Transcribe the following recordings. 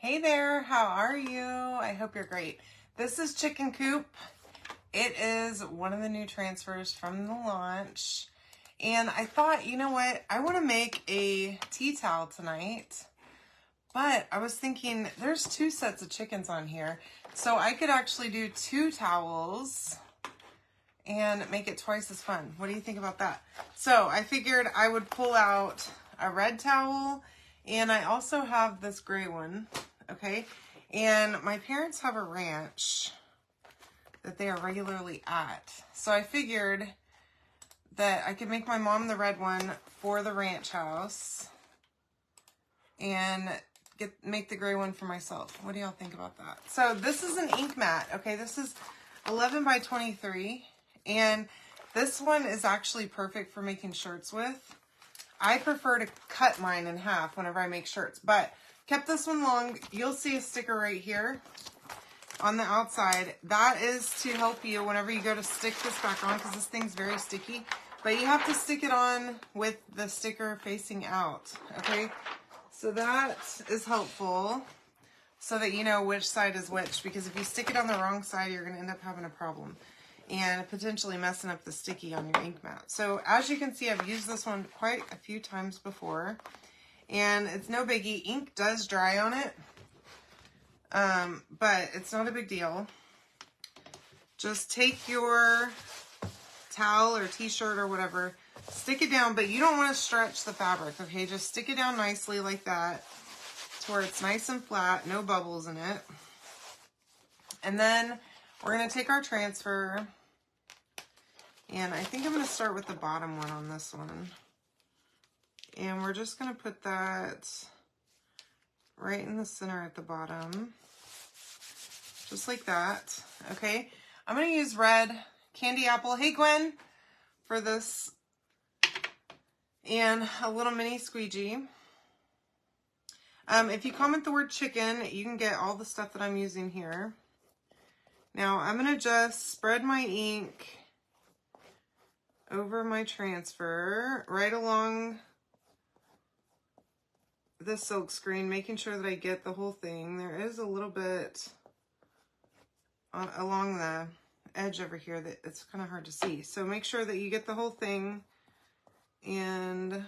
Hey there, how are you? I hope you're great. This is Chicken Coop. It is one of the new transfers from the launch. And I thought, you know what? I want to make a tea towel tonight. But I was thinking there's 2 sets of chickens on here. So I could actually do 2 towels and make it twice as fun. What do you think about that? So I figured I would pull out a red towel, and I also have this gray one, okay? And my parents have a ranch that they are regularly at. So I figured that I could make my mom the red one for the ranch house and make the gray one for myself. What do y'all think about that? So this is an ink mat, okay? This is 11 by 23. And this one is actually perfect for making shirts with. I prefer to cut mine in half whenever I make shirts, but kept this one long. You'll see a sticker right here on the outside. That is to help you whenever you go to stick this back on, because this thing's very sticky. But you have to stick it on with the sticker facing out, okay? So that is helpful so that you know which side is which, because if you stick it on the wrong side, you're going to end up having a problem and potentially messing up the sticky on your ink mat. So as you can see, I've used this one quite a few times before, and it's no biggie. Ink does dry on it, but it's not a big deal. Just take your towel or t-shirt or whatever, stick it down, but you don't want to stretch the fabric, okay? Just stick it down nicely like that to where it's nice and flat, no bubbles in it. And then we're going to take our transfer, and I think I'm going to start with the bottom one on this one. And we're just going to put that right in the center at the bottom, just like that, okay? I'm going to use red candy apple, hey Gwen, for this, and a little mini squeegee. If you comment the word chicken, you can get all the stuff that I'm using here. Now I'm going to just spread my ink over my transfer right along the silk screen, making sure that I get the whole thing. There is a little bit along the edge over here that it's kind of hard to see. So make sure that you get the whole thing, and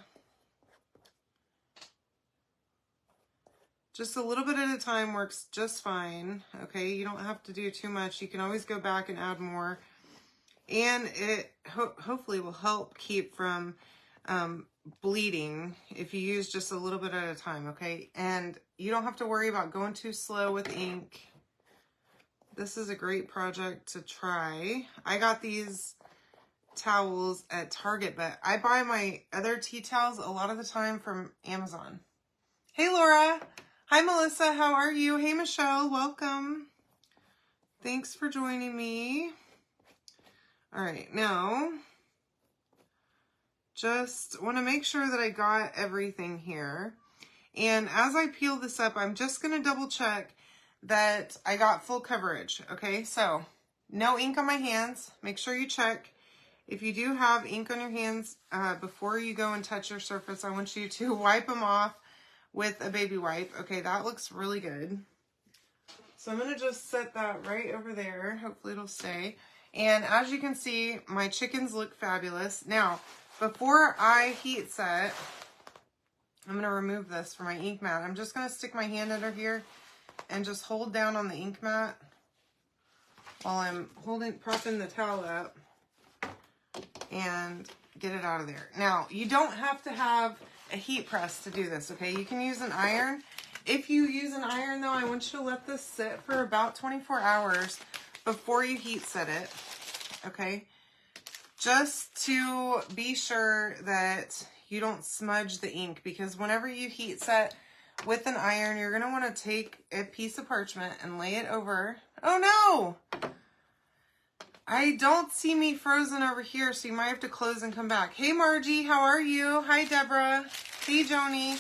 just a little bit at a time works just fine, okay? You don't have to do too much. You can always go back and add more. And it hopefully will help keep from bleeding if you use just a little bit at a time, okay? And you don't have to worry about going too slow with ink. This is a great project to try. I got these towels at Target, but I buy my other tea towels a lot of the time from Amazon. Hey Laura! Hi Melissa, how are you? Hey Michelle, welcome. Thanks for joining me. All right, now, just want to make sure that I got everything here. And as I peel this up, I'm just going to double check that I got full coverage, okay? So, no ink on my hands. Make sure you check. If you do have ink on your hands, before you go and touch your surface, I want you to wipe them off with a baby wipe. Okay, that looks really good. So I'm going to just set that right over there. Hopefully it'll stay. And as you can see, my chickens look fabulous. Now, before I heat set, I'm going to remove this from my ink mat. I'm just going to stick my hand under here and just hold down on the ink mat while I'm propping the towel up and get it out of there. Now, you don't have to have a heat press to do this, okay? You can use an iron. If you use an iron, though, I want you to let this sit for about 24 hours before you heat set it, okay? Just to be sure that you don't smudge the ink, because whenever you heat set with an iron, you're going to want to take a piece of parchment and lay it over. Oh no! I don't see me frozen over here, so you might have to close and come back. Hey Margie, how are you? Hi Deborah. Hey Joni.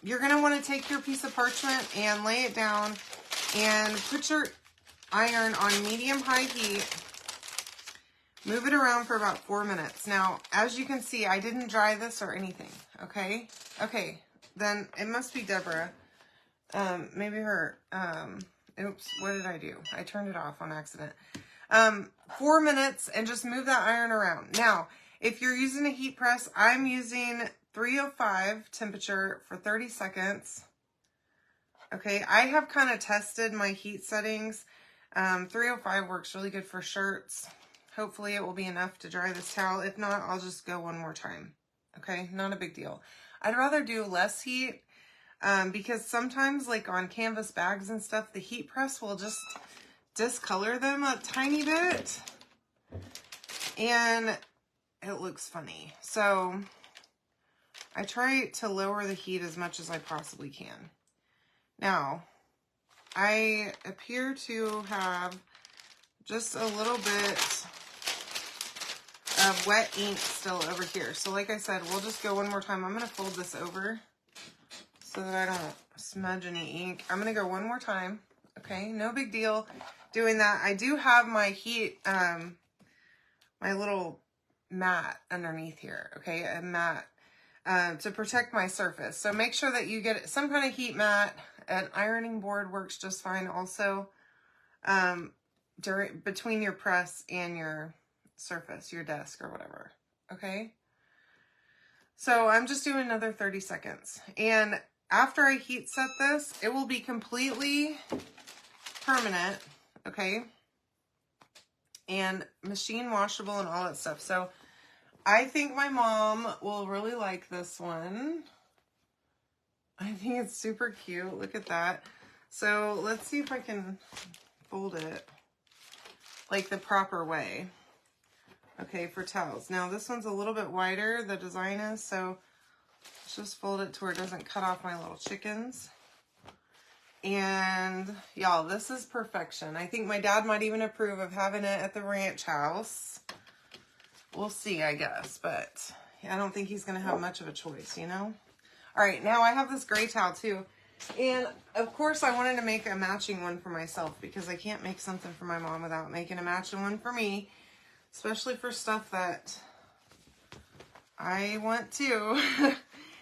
You're going to want to take your piece of parchment and lay it down and put your iron on medium-high heat. Move it around for about 4 minutes. Now, as you can see, I didn't dry this or anything, okay? Okay, then it must be Deborah. maybe her, oops, what did I do? I turned it off on accident. 4 minutes and just move that iron around. Now, if you're using a heat press, I'm using 305 temperature for 30 seconds. Okay, I have kind of tested my heat settings. 305 works really good for shirts. Hopefully it will be enough to dry this towel. If not, I'll just go one more time. Okay, not a big deal. I'd rather do less heat because sometimes like on canvas bags and stuff, the heat press will just discolor them a tiny bit and it looks funny. So I try to lower the heat as much as I possibly can. Now, I appear to have just a little bit of wet ink still over here. So like I said, we'll just go one more time. I'm going to fold this over so that I don't smudge any ink. I'm going to go one more time. Okay, no big deal doing that. I do have my heat, my little mat underneath here. Okay, a mat to protect my surface. So make sure that you get some kind of heat mat. An ironing board works just fine also between your press and your surface, your desk or whatever. Okay, so I'm just doing another 30 seconds. And after I heat set this, it will be completely permanent, okay, and machine washable and all that stuff. So I think my mom will really like this one. I think it's super cute. Look at that. So let's see if I can fold it like the proper way. Okay, for towels. Now this one's a little bit wider, the design is, so let's just fold it to where it doesn't cut off my little chickens. And y'all, this is perfection. I think my dad might even approve of having it at the ranch house. We'll see, I guess, but I don't think he's gonna have much of a choice, you know? All right, now I have this gray towel too. And of course I wanted to make a matching one for myself because I can't make something for my mom without making a matching one for me, especially for stuff that I want to.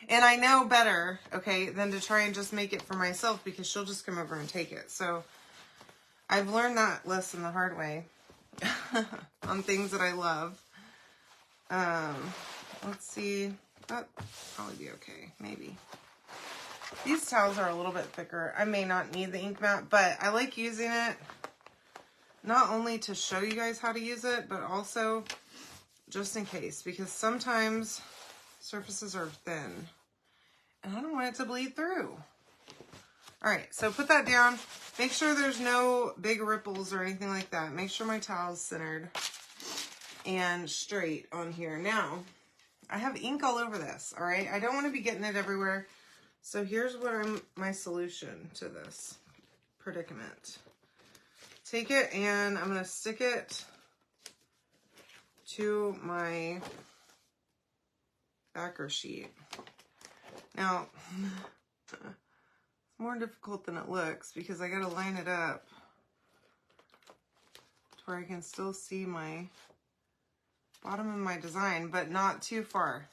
And I know better, okay, than to try and just make it for myself because she'll just come over and take it. So I've learned that lesson the hard way on things that I love. Let's see. That'll probably be okay, maybe. These towels are a little bit thicker. I may not need the ink mat, but I like using it not only to show you guys how to use it, but also just in case, because sometimes surfaces are thin and I don't want it to bleed through. All right, so put that down. Make sure there's no big ripples or anything like that. Make sure my towel's centered and straight on here. Now, I have ink all over this, all right? I don't want to be getting it everywhere. So here's what my solution to this predicament. Take it and I'm going to stick it to my backer sheet. Now, it's more difficult than it looks because I got to line it up to where I can still see my bottom of my design, but not too far.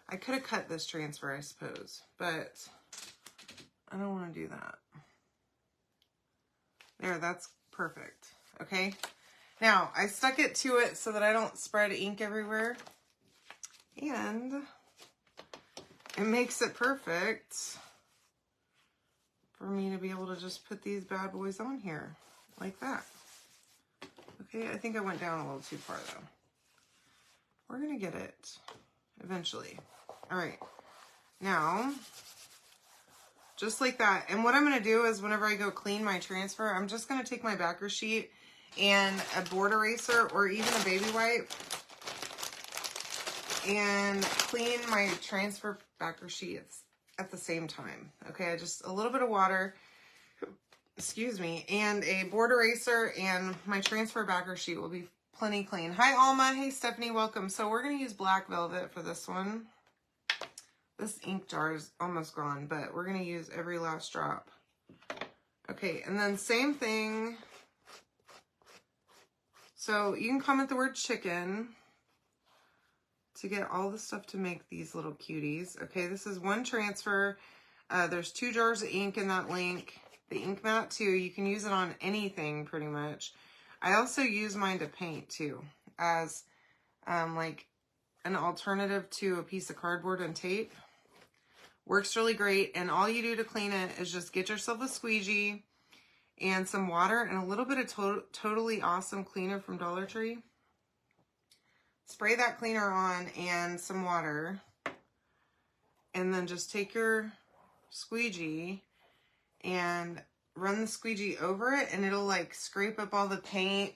I could have cut this transfer, I suppose, but I don't want to do that. There, that's perfect. Okay. Now, I stuck it to it so that I don't spread ink everywhere. And it makes it perfect for me to be able to just put these bad boys on here like that. Okay, I think I went down a little too far though. We're gonna get it eventually. All right, now, just like that. And what I'm gonna do is whenever I go clean my transfer, I'm just gonna take my backer sheet and a board eraser or even a baby wipe and clean my transfer backer sheets at the same time. Okay, just a little bit of water, excuse me, and a board eraser and my transfer backer sheet will be plenty clean. Hi Alma, hey Stephanie, welcome. So we're gonna use black velvet for this one. This ink jar is almost gone, but we're gonna use every last drop. Okay, and then same thing. So you can comment the word chicken to get all the stuff to make these little cuties. Okay, this is one transfer. There's 2 jars of ink in that link. The ink mat too, you can use it on anything pretty much. I also use mine to paint too, as like an alternative to a piece of cardboard and tape. Works really great, and all you do to clean it is just get yourself a squeegee and some water and a little bit of Totally Awesome cleaner from Dollar Tree. Spray that cleaner on and some water, and then just take your squeegee and run the squeegee over it, and it'll like scrape up all the paint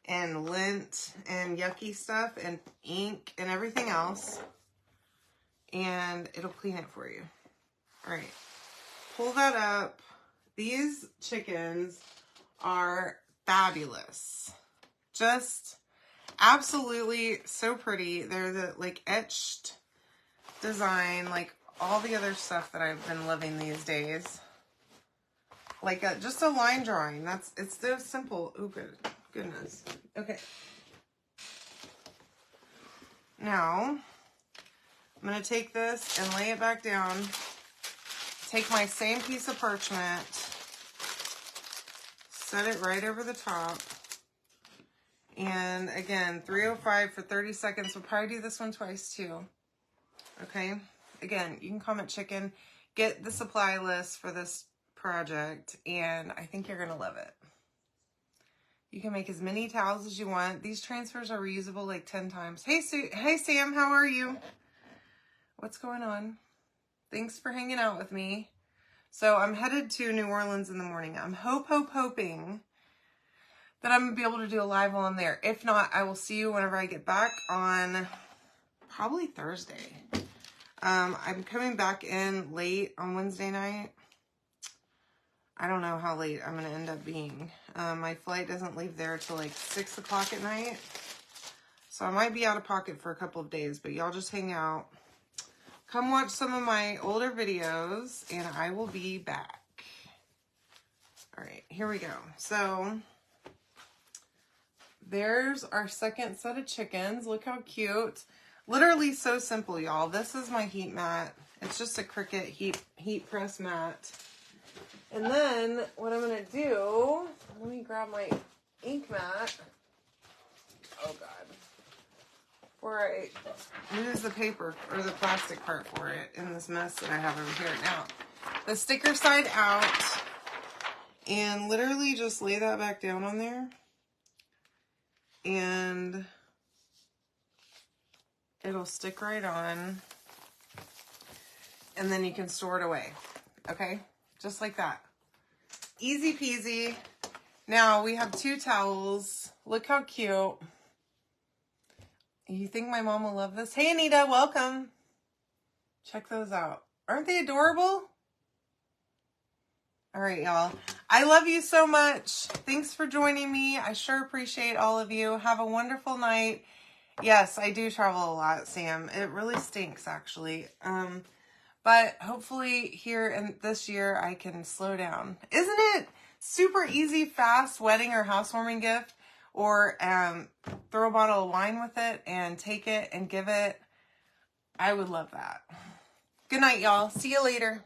and lint and yucky stuff and ink and everything else, and it'll clean it for you. All right, pull that up. These chickens are fabulous. Just absolutely so pretty. They're the like etched design, like all the other stuff that I've been loving these days. Like just a line drawing. It's so simple. Oh, goodness. Okay. Now, I'm going to take this and lay it back down. Take my same piece of parchment, set it right over the top. And again, 305 for 30 seconds. We'll probably do this one twice too. Okay. Again, you can comment chicken, get the supply list for this project, and I think you're going to love it. You can make as many towels as you want. These transfers are reusable like 10 times. Hey, hey Sam, how are you? What's going on? Thanks for hanging out with me. So I'm headed to New Orleans in the morning. I'm hoping that I'm going to be able to do a live while I'm there. If not, I will see you whenever I get back on probably Thursday. I'm coming back in late on Wednesday night. I don't know how late I'm going to end up being. My flight doesn't leave there till like 6 o'clock at night. So I might be out of pocket for a couple of days, but y'all just hang out. Come watch some of my older videos, and I will be back. All right, here we go. So there's our second set of chickens. Look how cute. Literally so simple, y'all. This is my heat mat. It's just a Cricut heat press mat. And then what I'm going to do, let me grab my ink mat. Oh, God. Before I use the paper or the plastic part for it in this mess that I have over here now. The sticker side out, and literally just lay that back down on there. And it'll stick right on. And then you can store it away. Okay? Just like that. Easy peasy. Now we have 2 towels. Look how cute. You think my mom will love this? Hey Anita, welcome. Check those out. Aren't they adorable? All right, y'all. I love you so much. Thanks for joining me. I sure appreciate all of you. Have a wonderful night. Yes, I do travel a lot, Sam. It really stinks, actually. But hopefully here in this year, I can slow down. Isn't it super easy, fast wedding or housewarming gift? Or throw a bottle of wine with it and take it and give it. I would love that. Good night, y'all. See you later.